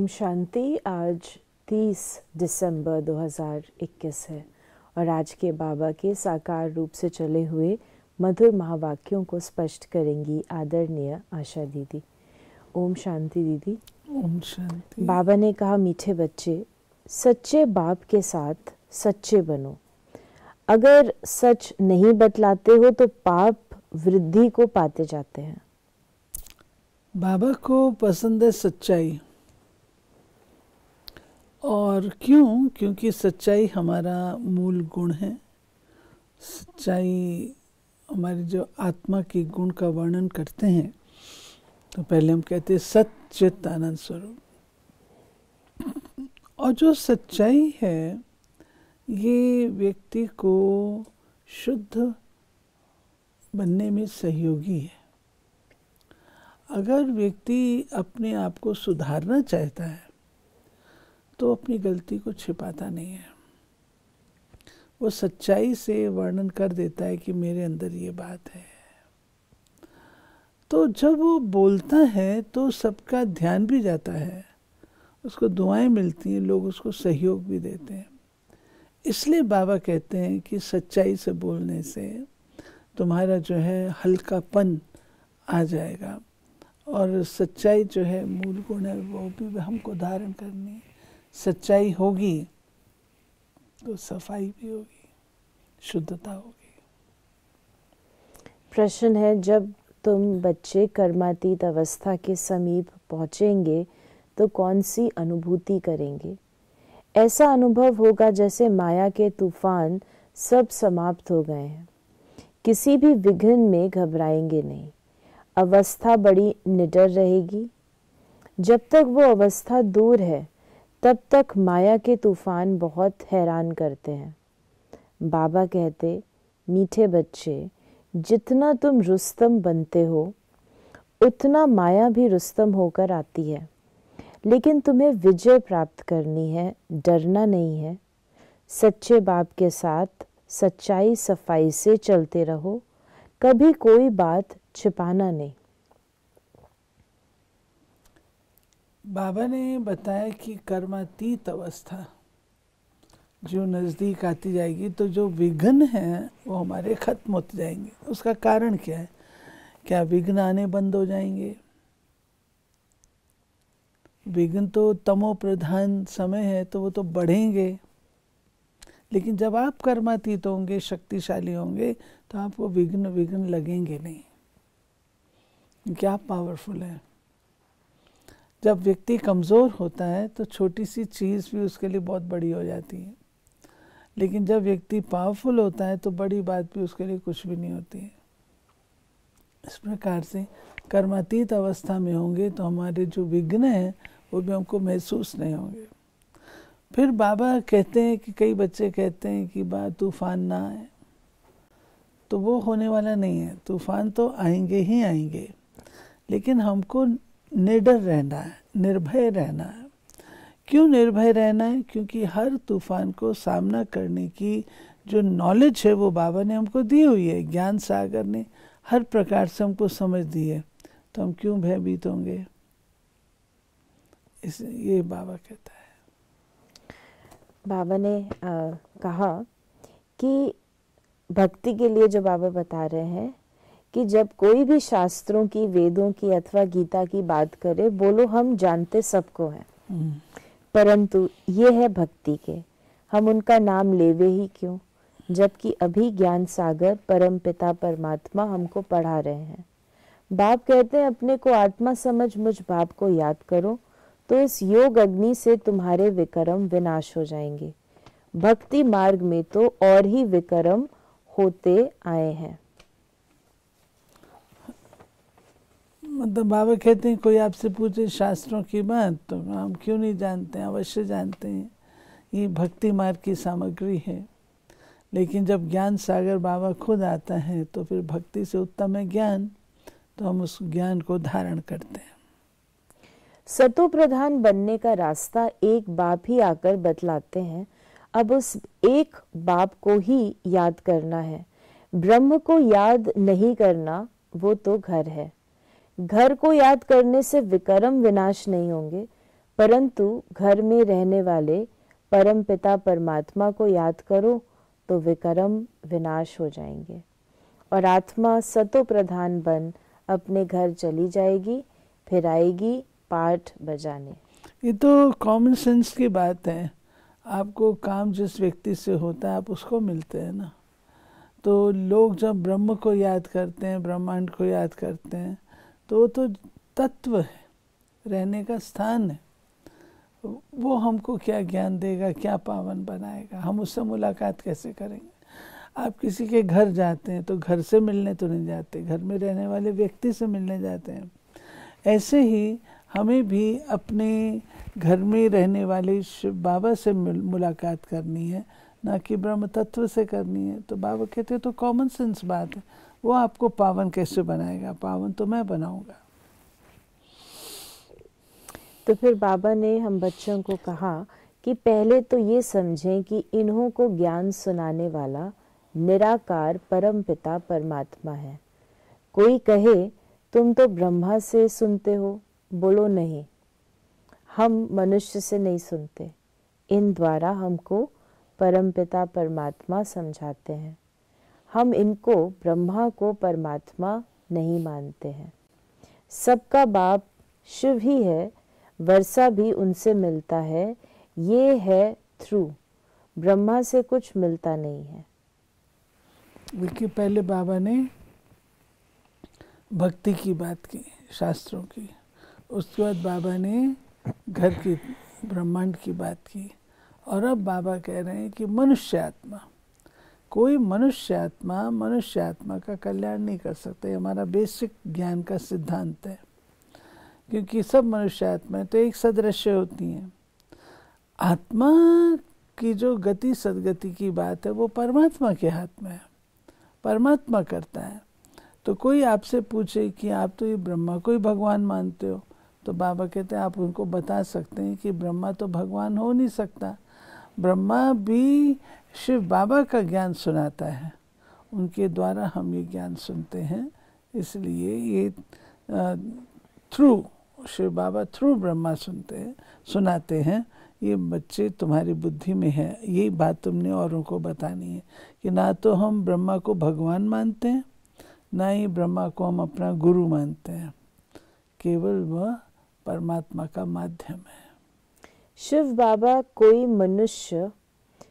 ओम शांति। आज 30 दिसंबर 2021 है और आज के बाबा के साकार रूप से चले हुए मधुर महावाक्यों को स्पष्ट करेंगी आदरणीय आशा दीदी। ओम शांति दीदी। ओम शांति। बाबा ने कहा, मीठे बच्चे, सच्चे बाप के साथ सच्चे बनो। अगर सच नहीं बतलाते हो तो पाप वृद्धि को पाते जाते हैं। बाबा को पसंद है सच्चाई। और क्यों? क्योंकि सच्चाई हमारा मूल गुण है। सच्चाई हमारी जो आत्मा के गुण का वर्णन करते हैं तो पहले हम कहते हैं सच्चित आनंद स्वरूप। और जो सच्चाई है ये व्यक्ति को शुद्ध बनने में सहयोगी है। अगर व्यक्ति अपने आप को सुधारना चाहता है तो अपनी गलती को छिपाता नहीं है। वो सच्चाई से वर्णन कर देता है कि मेरे अंदर ये बात है। तो जब वो बोलता है तो सबका ध्यान भी जाता है, उसको दुआएं मिलती हैं, लोग उसको सहयोग भी देते हैं। इसलिए बाबा कहते हैं कि सच्चाई से बोलने से तुम्हारा जो है हल्कापन आ जाएगा। और सच्चाई जो है मूल गुण है, वो भी हमको धारण करनी है। सच्चाई होगी तो सफाई भी होगी, शुद्धता होगी। प्रश्न है, जब तुम बच्चे कर्मातीत अवस्था के समीप पहुंचेंगे तो कौन सी अनुभूति करेंगे? ऐसा अनुभव होगा जैसे माया के तूफान सब समाप्त हो गए हैं। किसी भी विघ्न में घबराएंगे नहीं। अवस्था बड़ी निडर रहेगी। जब तक वो अवस्था दूर है तब तक माया के तूफान बहुत हैरान करते हैं। बाबा कहते, मीठे बच्चे, जितना तुम रुस्तम बनते हो उतना माया भी रुस्तम होकर आती है। लेकिन तुम्हें विजय प्राप्त करनी है, डरना नहीं है। सच्चे बाप के साथ सच्चाई सफाई से चलते रहो, कभी कोई बात छिपाना नहीं। बाबा ने बताया कि कर्मातीत अवस्था जो नज़दीक आती जाएगी तो जो विघ्न हैं वो हमारे खत्म होते जाएंगे। उसका कारण क्या है? क्या विघ्न आने बंद हो जाएंगे? विघ्न तो तमो प्रधान समय है तो वो तो बढ़ेंगे। लेकिन जब आप कर्मातीत होंगे, शक्तिशाली होंगे, तो आपको विघ्न लगेंगे नहीं, क्योंकि आप पावरफुल हैं। जब व्यक्ति कमज़ोर होता है तो छोटी सी चीज़ भी उसके लिए बहुत बड़ी हो जाती है। लेकिन जब व्यक्ति पावरफुल होता है तो बड़ी बात भी उसके लिए कुछ भी नहीं होती है। इस प्रकार से कर्मातीत अवस्था में होंगे तो हमारे जो विघ्न हैं वो भी हमको महसूस नहीं होंगे। फिर बाबा कहते हैं कि कई बच्चे कहते हैं कि तूफान ना आए, तो वो होने वाला नहीं है। तूफान तो आएंगे ही आएंगे, लेकिन हमको निडर रहना है, निर्भय रहना है। क्यों निर्भय रहना है? क्योंकि हर तूफान को सामना करने की जो नॉलेज है वो बाबा ने हमको दी हुई है। ज्ञान सागर ने हर प्रकार से हमको समझ दी है, तो हम क्यों भयभीत होंगे? ये बाबा कहता है। बाबा ने कहा कि भक्ति के लिए जो बाबा बता रहे हैं कि जब कोई भी शास्त्रों की, वेदों की अथवा गीता की बात करे, बोलो हम जानते सबको हैं, परंतु ये है भक्ति के, हम उनका नाम लेवे ही क्यों, जबकि अभी ज्ञान सागर परम पिता परमात्मा हमको पढ़ा रहे हैं। बाप कहते हैं, अपने को आत्मा समझ मुझ बाप को याद करो तो इस योग अग्नि से तुम्हारे विकर्म विनाश हो जाएंगे। भक्ति मार्ग में तो और ही विकर्म होते आए हैं। मतलब बाबा कहते हैं कोई आपसे पूछे शास्त्रों की बात तो हम क्यों नहीं जानते हैं? अवश्य जानते हैं। ये भक्ति मार्ग की सामग्री है। लेकिन जब ज्ञान सागर बाबा खुद आता है तो फिर भक्ति से उत्तम है ज्ञान, तो हम उस ज्ञान को धारण करते हैं। सतो प्रधान बनने का रास्ता एक बाप ही आकर बतलाते हैं। अब उस एक बाप को ही याद करना है। ब्रह्म को याद नहीं करना, वो तो घर है। घर को याद करने से विकर्म विनाश नहीं होंगे, परंतु घर में रहने वाले परम पिता परमात्मा को याद करो तो विकर्म विनाश हो जाएंगे और आत्मा सतो प्रधान बन अपने घर चली जाएगी, फिर आएगी पाठ बजाने। ये तो कॉमन सेंस की बात है। आपको काम जिस व्यक्ति से होता है आप उसको मिलते हैं ना। तो लोग जब ब्रह्म को याद करते हैं, ब्रह्मांड को याद करते हैं, तो वो तो तत्व है, रहने का स्थान है। वो हमको क्या ज्ञान देगा, क्या पावन बनाएगा, हम उससे मुलाकात कैसे करेंगे। आप किसी के घर जाते हैं तो घर से मिलने तो नहीं जाते, घर में रहने वाले व्यक्ति से मिलने जाते हैं। ऐसे ही हमें भी अपने घर में रहने वाले शिव बाबा से मुलाकात करनी है, ना कि ब्रह्म तत्व से करनी है। तो बाबा कहते हैं तो कॉमन सेंस बात है, वो आपको पावन कैसे बनाएगा, पावन तो मैं बनाऊंगा। तो फिर बाबा ने हम बच्चों को कहा कि पहले तो ये समझें कि इन्हों को ज्ञान सुनाने वाला निराकार परम पिता परमात्मा है। कोई कहे तुम तो ब्रह्मा से सुनते हो, बोलो नहीं, हम मनुष्य से नहीं सुनते, इन द्वारा हमको परम पिता परमात्मा समझाते हैं। हम इनको ब्रह्मा को परमात्मा नहीं मानते हैं। सबका बाप शिव ही है, वर्षा भी उनसे मिलता है, ये है थ्रू, ब्रह्मा से कुछ मिलता नहीं है। देखिए, पहले बाबा ने भक्ति की बात की, शास्त्रों की, उसके बाद बाबा ने घर की, ब्रह्मांड की बात की, और अब बाबा कह रहे हैं कि मनुष्य आत्मा, कोई मनुष्य आत्मा का कल्याण नहीं कर सकता। ये हमारा बेसिक ज्ञान का सिद्धांत है, क्योंकि सब मनुष्य आत्माएं तो एक सदृश्य होती हैं। आत्मा की जो गति सदगति की बात है वो परमात्मा के हाथ में है, परमात्मा करता है। तो कोई आपसे पूछे कि आप तो ये ब्रह्मा को ही भगवान मानते हो, तो बाबा कहते हैं आप उनको बता सकते हैं कि ब्रह्मा तो भगवान हो नहीं सकता। ब्रह्मा भी शिव बाबा का ज्ञान सुनाता है, उनके द्वारा हम ये ज्ञान सुनते हैं। इसलिए ये थ्रू शिव बाबा, थ्रू ब्रह्मा सुनाते हैं। ये बच्चे तुम्हारी बुद्धि में है, यही बात तुमने औरों को बतानी है कि ना तो हम ब्रह्मा को भगवान मानते हैं, ना ही ब्रह्मा को हम अपना गुरु मानते हैं, केवल वह परमात्मा का माध्यम है। शिव बाबा कोई मनुष्य,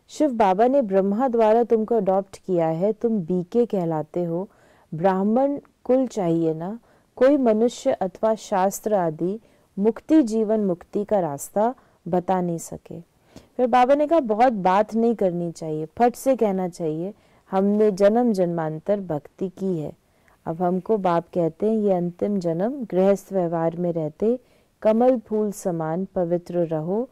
शिव बाबा ने ब्रह्मा द्वारा तुमको अडॉप्ट किया है, तुम बीके कहलाते हो, ब्राह्मण कुल चाहिए ना। कोई मनुष्य अथवा शास्त्र आदि मुक्ति, जीवन मुक्ति का रास्ता बता नहीं सके। फिर बाबा ने कहा बहुत बात नहीं करनी चाहिए, फट से कहना चाहिए हमने जन्म जन्मांतर भक्ति की है। अब हमको बाप कहते हैं ये अंतिम जन्म गृहस्थ व्यवहार में रहते कमल फूल समान पवित्र रहो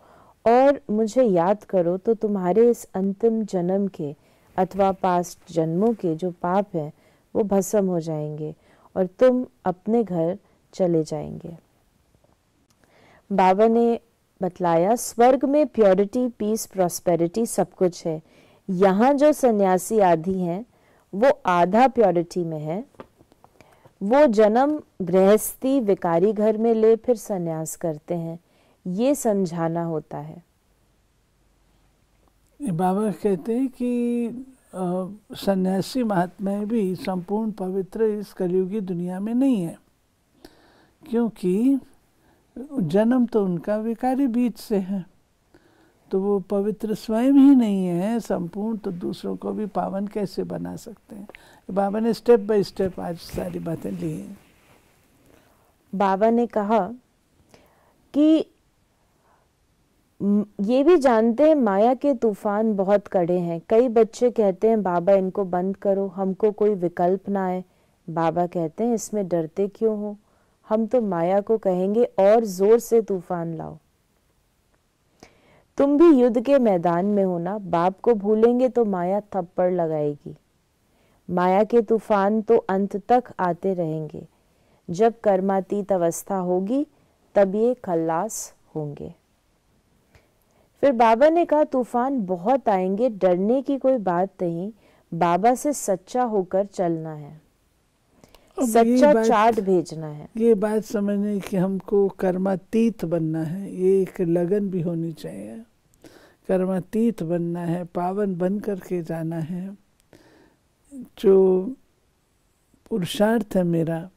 और मुझे याद करो, तो तुम्हारे इस अंतिम जन्म के अथवा पास्ट जन्मों के जो पाप हैं वो भस्म हो जाएंगे और तुम अपने घर चले जाएंगे। बाबा ने बतलाया स्वर्ग में प्योरिटी, पीस, प्रॉस्पेरिटी सब कुछ है। यहाँ जो सन्यासी आदि हैं वो आधा प्योरिटी में है। वो जन्म गृहस्थी विकारी घर में ले फिर सन्यास करते हैं, ये समझाना होता है। बाबा कहते हैं कि सन्यासी महात्माएं भी संपूर्ण पवित्र इस कलयुगी दुनिया में नहीं है, क्योंकि जन्म तो उनका विकारी बीज से है, तो वो पवित्र स्वयं ही नहीं है संपूर्ण, तो दूसरों को भी पावन कैसे बना सकते हैं। बाबा ने स्टेप बाय स्टेप आज सारी बातें ली हैं। बाबा ने कहा कि ये भी जानते हैं माया के तूफान बहुत कड़े हैं। कई बच्चे कहते हैं बाबा इनको बंद करो, हमको कोई विकल्प ना आए। बाबा कहते हैं इसमें डरते क्यों हो, हम तो माया को कहेंगे और जोर से तूफान लाओ। तुम भी युद्ध के मैदान में हो ना, बाप को भूलेंगे तो माया थप्पड़ लगाएगी। माया के तूफान तो अंत तक आते रहेंगे, जब कर्मातीत अवस्था होगी तब ये खल्लास होंगे। फिर बाबा ने कहा तूफान बहुत आएंगे, डरने की कोई बात नहीं, बाबा से सच्चा होकर चलना है। सच्चा चार्ट भेजना है। ये बात समझने कि हमको कर्मातीत बनना है, ये एक लगन भी होनी चाहिए। कर्मातीत बनना है, पावन बन करके जाना है। जो पुरुषार्थ है मेरा,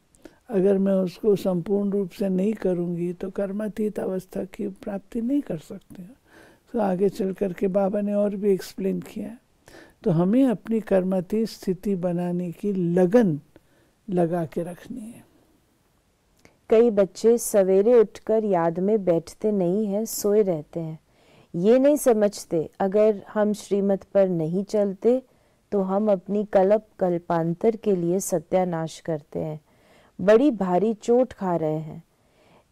अगर मैं उसको संपूर्ण रूप से नहीं करूँगी तो कर्मातीत अवस्था की प्राप्ति नहीं कर सकते। तो आगे चल कर के बाबा ने और भी एक्सप्लेन किया। तो हमें अपनी कर्मातीत स्थिति बनाने की लगन लगा के रखनी है। कई बच्चे सवेरे उठकर याद में बैठते नहीं हैं, सोए रहते हैं। ये नहीं समझते अगर हम श्रीमत पर नहीं चलते तो हम अपनी कल्पांतर के लिए सत्यानाश करते हैं, बड़ी भारी चोट खा रहे हैं।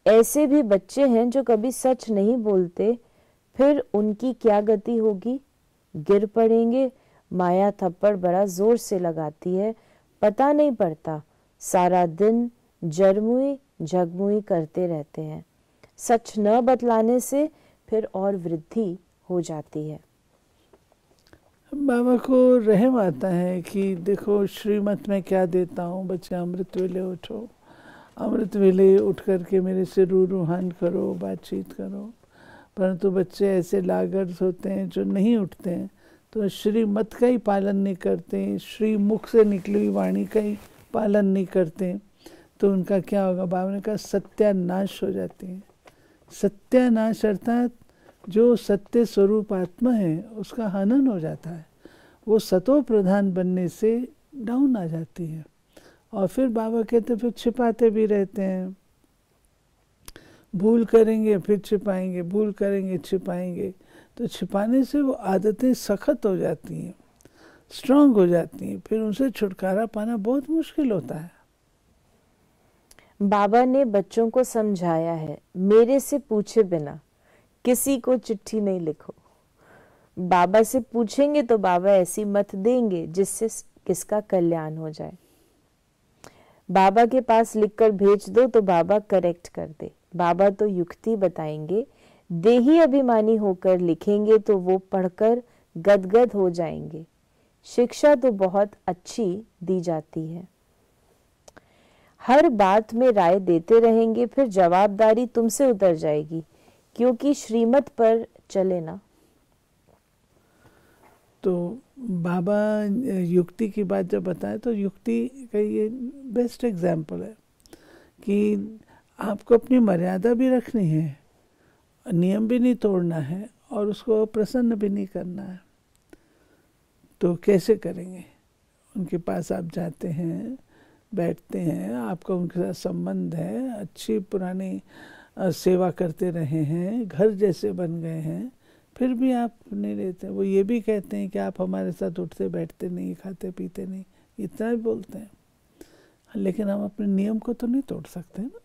ऐसे भी बच्चे हैं जो कभी सच नहीं बोलते, फिर उनकी क्या गति होगी? गिर पड़ेंगे। माया थप्पड़ बड़ा जोर से लगाती है, पता नहीं पड़ता। सारा दिन जरमुई झगमुई करते रहते हैं। सच न बतलाने से फिर और वृद्धि हो जाती है। बाबा को रहम आता है कि देखो श्रीमत में क्या देता हूँ, बच्चे अमृत वेले उठो, अमृत वेले उठ करके मेरे से रूहान करो, बातचीत करो। परंतु बच्चे ऐसे लागर्स होते हैं जो नहीं उठते हैं, तो श्रीमत का ही पालन नहीं करते, श्री मुख से निकली हुई वाणी का ही पालन नहीं करते, तो उनका क्या होगा? बाबा ने कहा सत्यानाश हो जाती है। सत्यानाश अर्थात जो सत्य स्वरूप आत्मा है उसका हनन हो जाता है, वो सतो प्रधान बनने से डाउन आ जाती है। और फिर बाबा कहते फिर छिपाते भी रहते हैं, भूल करेंगे फिर छिपाएंगे, भूल करेंगे छिपाएंगे। तो छिपाने से वो आदतें सख्त हो जाती हैं, स्ट्रांग हो जाती हैं, फिर उनसे छुटकारा पाना बहुत मुश्किल होता है। बाबा ने बच्चों को समझाया है, मेरे से पूछे बिना किसी को चिट्ठी नहीं लिखो। बाबा से पूछेंगे तो बाबा ऐसी मत देंगे जिससे किसका कल्याण हो जाए। बाबा के पास लिखकर भेज दो तो बाबा करेक्ट कर दे। बाबा तो युक्ति बताएंगे, देही अभिमानी होकर लिखेंगे तो वो पढ़कर गदगद हो जाएंगे। शिक्षा तो बहुत अच्छी दी जाती है। हर बात में राय देते रहेंगे, फिर जवाबदारी तुमसे उतर जाएगी, क्योंकि श्रीमत पर चले ना। तो बाबा युक्ति की बात जब बताए तो युक्ति का ये बेस्ट एग्जाम्पल है कि आपको अपनी मर्यादा भी रखनी है, नियम भी नहीं तोड़ना है और उसको प्रसन्न भी नहीं करना है। तो कैसे करेंगे? उनके पास आप जाते हैं, बैठते हैं, आपका उनके साथ संबंध है, अच्छी पुरानी सेवा करते रहे हैं, घर जैसे बन गए हैं, फिर भी आप नहीं लेते। वो ये भी कहते हैं कि आप हमारे साथ उठते बैठते नहीं, खाते पीते नहीं, इतना भी बोलते हैं, लेकिन हम अपने नियम को तो नहीं तोड़ सकते ना।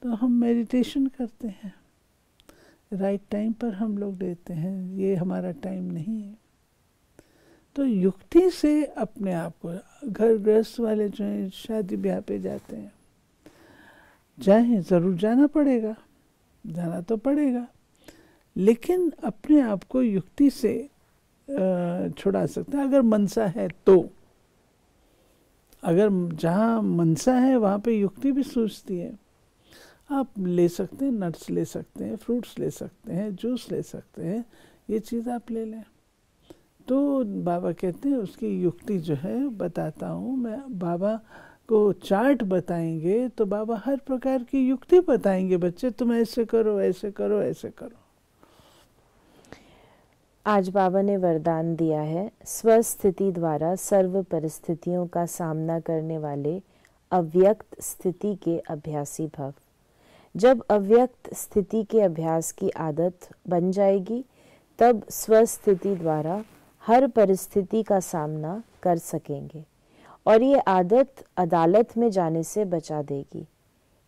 तो हम मेडिटेशन करते हैं, राइट टाइम पर हम लोग लेते हैं, ये हमारा टाइम नहीं है। तो युक्ति से अपने आप को, घर गृहस्थ वाले जो हैं शादी ब्याह पे जाते हैं, चाहे ज़रूर जाना पड़ेगा, जाना तो पड़ेगा, लेकिन अपने आप को युक्ति से छुड़ा सकते हैं अगर मनसा है तो। अगर जहाँ मनसा है वहाँ पे युक्ति भी सूझती है। आप ले सकते हैं, नट्स ले सकते हैं, फ्रूट्स ले सकते हैं, जूस ले सकते हैं, ये चीज़ आप ले लें। तो बाबा कहते हैं उसकी युक्ति जो है बताता हूँ मैं। बाबा को चार्ट बताएंगे तो बाबा हर प्रकार की युक्ति बताएंगे, बच्चे तुम ऐसे करो, ऐसे करो, ऐसे करो। आज बाबा ने वरदान दिया है, स्वस्थिति द्वारा सर्व परिस्थितियों का सामना करने वाले अव्यक्त स्थिति के अभ्यासी भव। जब अव्यक्त स्थिति के अभ्यास की आदत बन जाएगी तब स्वस्थिति द्वारा हर परिस्थिति का सामना कर सकेंगे और ये आदत अदालत में जाने से बचा देगी।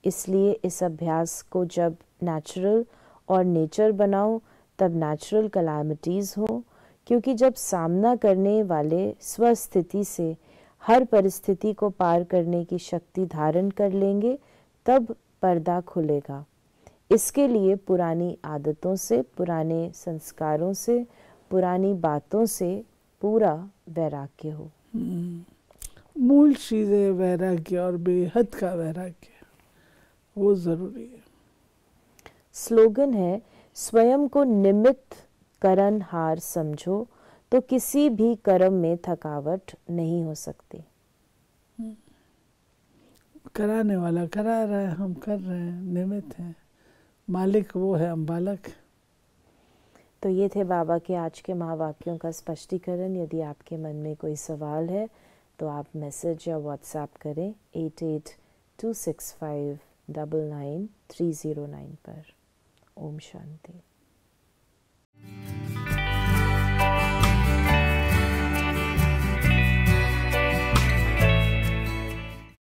इसलिए इस अभ्यास को जब नेचुरल और नेचर बनाओ तब नेचुरल कैलामिटीज़ हो, क्योंकि जब सामना करने वाले स्वस्थिति से हर परिस्थिति को पार करने की शक्ति धारण कर लेंगे तब पर्दा खुलेगा। इसके लिए पुरानी आदतों से, पुराने संस्कारों से, पुरानी बातों से पूरा वैराग्य हो। मूल चीज़ है वैराग्य, और बेहद का वैराग्य, वो ज़रूरी है। स्लोगन है, स्वयं को निमित्त करनहार समझो तो किसी भी कर्म में थकावट नहीं हो सकती। कराने वाला करा रहा है, हम कर रहे हैं, निमित्त हैं, मालिक वो है, हम बालक। तो ये थे बाबा के आज के महावाक्यों का स्पष्टीकरण। यदि आपके मन में कोई सवाल है तो आप मैसेज या व्हाट्सएप करें 8826599309 पर। ओम शांति।